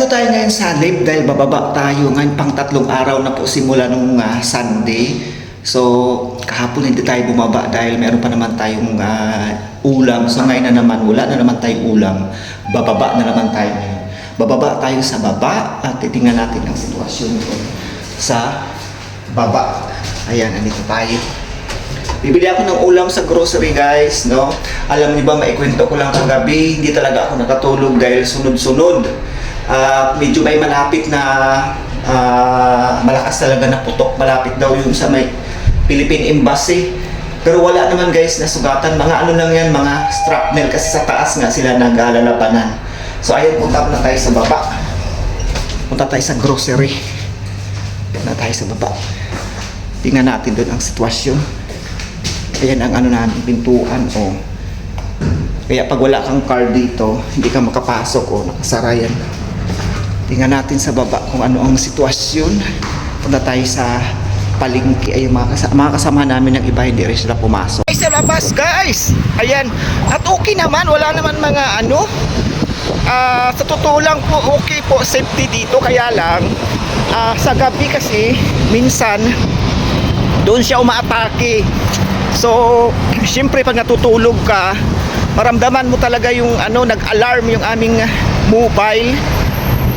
Nandito tayo ngayon sa live dahil bababa tayo ngayon pang 3 araw na po simula nung Sunday. So kahapon hindi tayo bumaba dahil meron pa naman tayong ulam. So ngayon na naman wala na naman tayong ulam. Bababa na naman tayo ngayon. Bababa tayo sa baba at titingnan natin ang sitwasyon ko sa baba. Ayan, andito tayo. Bibili ako ng ulam sa grocery, guys, no? Alam niyo ba, maikwento ko lang kagabi, hindi talaga ako nakatulog dahil sunod-sunod. Medyo may malapit na malakas talaga na putok. Malapit daw yun sa may Philippine Embassy. Pero wala naman, guys, na sugatan. Mga ano lang yan, mga shrapnel kasi sa taas nga sila naglalalabanan. So ayun, punta na tayo sa baba. Punta tayo sa grocery. Punta tayo sa baba. Tingnan natin doon ang sitwasyon. Ayan ang ano namin, pintuan, oh. Kaya pag wala kang card dito, hindi ka makapasok, oh, nakasara yan. Tingnan natin sa baba kung ano ang sitwasyon. Punta tayo sa palengke. Ay, mga kasama namin ng iba, hindi rin sila pumasok. Ay, sa labas, guys! Ayan, at okay naman, wala naman mga ano. Sa totoo lang po, okay po, safety dito, kaya lang, sa gabi kasi, minsan, doon siya umaatake. So, siyempre pag natutulog ka, maramdaman mo talaga yung ano, nag-alarm yung aming mobile.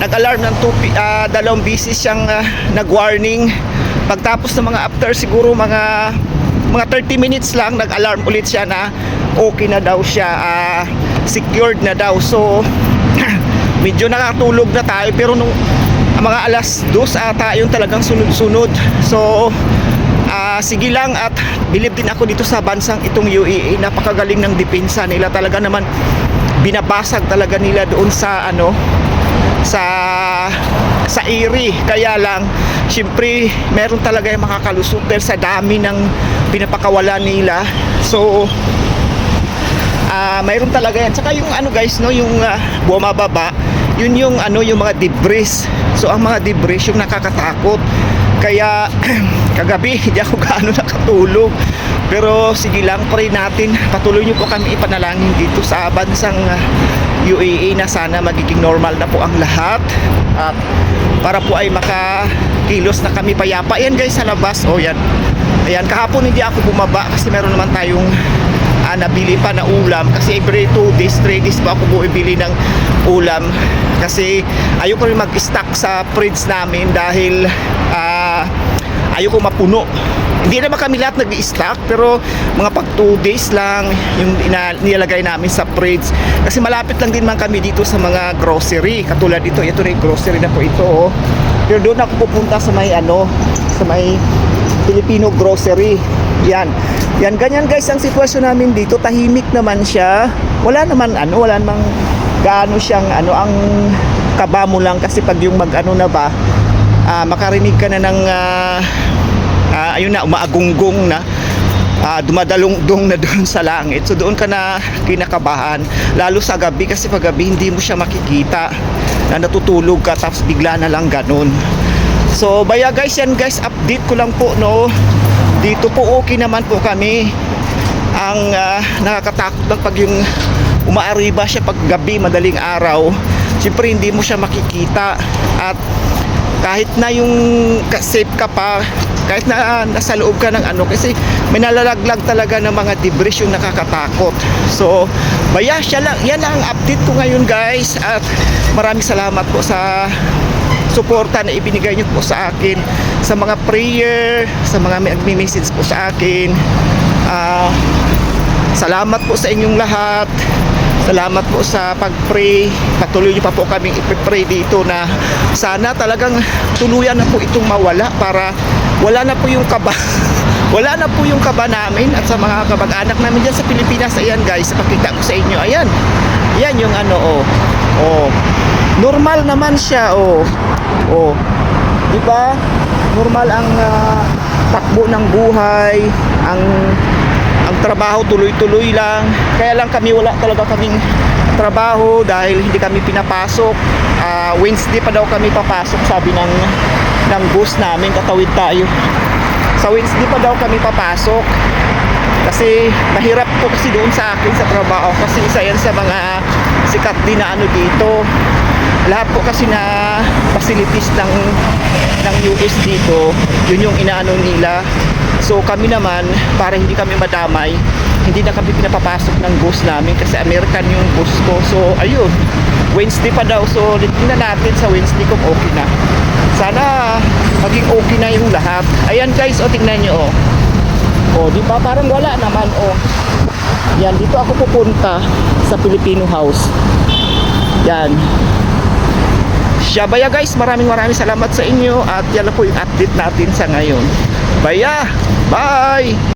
Nag-alarm ng 2 beses siyang nag-warning. Pagtapos ng mga after siguro mga 30 minutes lang, nag-alarm ulit siya na okay na daw siya, secured na daw. So, medyo nakatulog na tayo, pero nung mga alas 2 ata yung talagang sunod-sunod. So, sige lang, at believe din ako dito sa bansang itong UAE. Napakagaling ng depensa nila, talaga naman binabasag talaga nila doon sa ano, sa area. Kaya lang syempre meron talaga yung makakalusot dahil sa dami ng pinapakawala nila. So mayroon talaga yan. Saka yung ano, guys, no, yung bumababa, yun yung ano, yung mga debris. So ang mga debris yung nakakatakot. Kaya kagabi hindi ako gaano nakatulog. Pero sige lang, pray natin. Patuloy nyo po kami ipanalangin dito sa bansang UAE na sana magiging normal na po ang lahat. At para po ay makakilos na kami payapa. Ayan, guys, sa labas. O yan. Ayan, kahapon hindi ako bumaba kasi meron naman tayong nabili pa na ulam. Kasi every 2 days, 3 days pa ako bumibili ng ulam. Kasi ayoko rin mag-stock sa fridge namin dahil ayoko mapuno. Hindi naman kami lahat nag-i-stock, pero mga pag 2 days lang yung nilalagay namin sa fridge. Kasi malapit lang din man kami dito sa mga grocery. Katulad dito, ito na yung grocery na po ito, oh. Pero doon ako pupunta sa may ano, sa may Filipino grocery. Yan. Yan, ganyan, guys, ang sitwasyon namin dito. Tahimik naman siya. Wala naman ano, wala namang gaano siyang ano, ang kaba mo lang kasi pag yung mag-ano na ba, makarinig ka na ng ayun na, umaagunggong na, dumadalong-dong na doon sa langit. So doon ka na kinakabahan, lalo sa gabi, kasi pag gabi hindi mo siya makikita na natutulog ka tapos bigla na lang ganun. So baya, guys, yan, guys, update ko lang po, no. Dito po okay naman po kami. Ang nakakatakot lang pag yung umaariba siya pag gabi, madaling araw, siyempre hindi mo siya makikita. At kahit na yung safe ka pa, kahit na nasa loob ka ng ano, kasi may nalalaglag talaga ng mga debris yung nakakatakot. So baya, siya lang, yan ang update ko ngayon, guys. At maraming salamat po sa suporta na ibinigay nyo po sa akin, sa mga prayer, sa mga nagme-message po sa akin. Salamat po sa inyong lahat. Salamat po sa pag-pray. Patuloy nyo pa po kaming ipipray dito na sana talagang tuluyan na po itong mawala, para wala na po yung kaba. Wala na po yung kaba namin at sa mga kamag-anak namin dyan sa Pilipinas. Ayan, guys, pakita ko sa inyo. Ayan. Ayan yung ano, oh. Oh. Normal naman siya, oh. Oh. Diba? Normal ang takbo ng buhay, ang trabaho tuloy-tuloy lang. Kaya lang kami, wala talaga kaming trabaho dahil hindi kami pinapasok. Wednesday pa daw kami papasok, sabi ng boss namin. Katawid tayo. Sa Wednesday pa daw kami papasok. Kasi mahirap po kasi doon sa akin sa trabaho, kasi isa yan sa mga sikat din na ano dito, lahat po kasi na facilities ng US dito, yun yung inaano nila. So kami naman, para hindi kami madamay, hindi na kami pinapapasok ng boss namin kasi American yung boss ko. So ayun, Wednesday pa daw. So tingnan natin sa Wednesday kung okay na. Sana maging okay na yung lahat. Ayan guys, o tingnan nyo o. O, di ba parang wala naman o. Yan, dito ako pupunta sa Filipino House. Yan. Shabaya guys, maraming salamat sa inyo at yan lang po yung update natin sa ngayon. Baya! Bye!